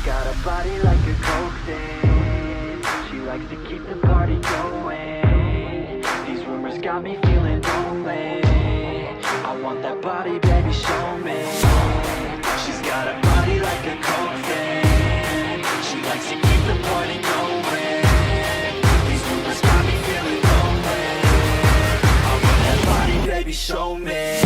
got a body like a coke thing. She likes to keep the party going. These rumors got me feeling lonely. I want that body, baby, show me. She's got a body like a coke thing. She likes to keep the party going. These rumors got me feeling lonely. I want that body, baby, show me.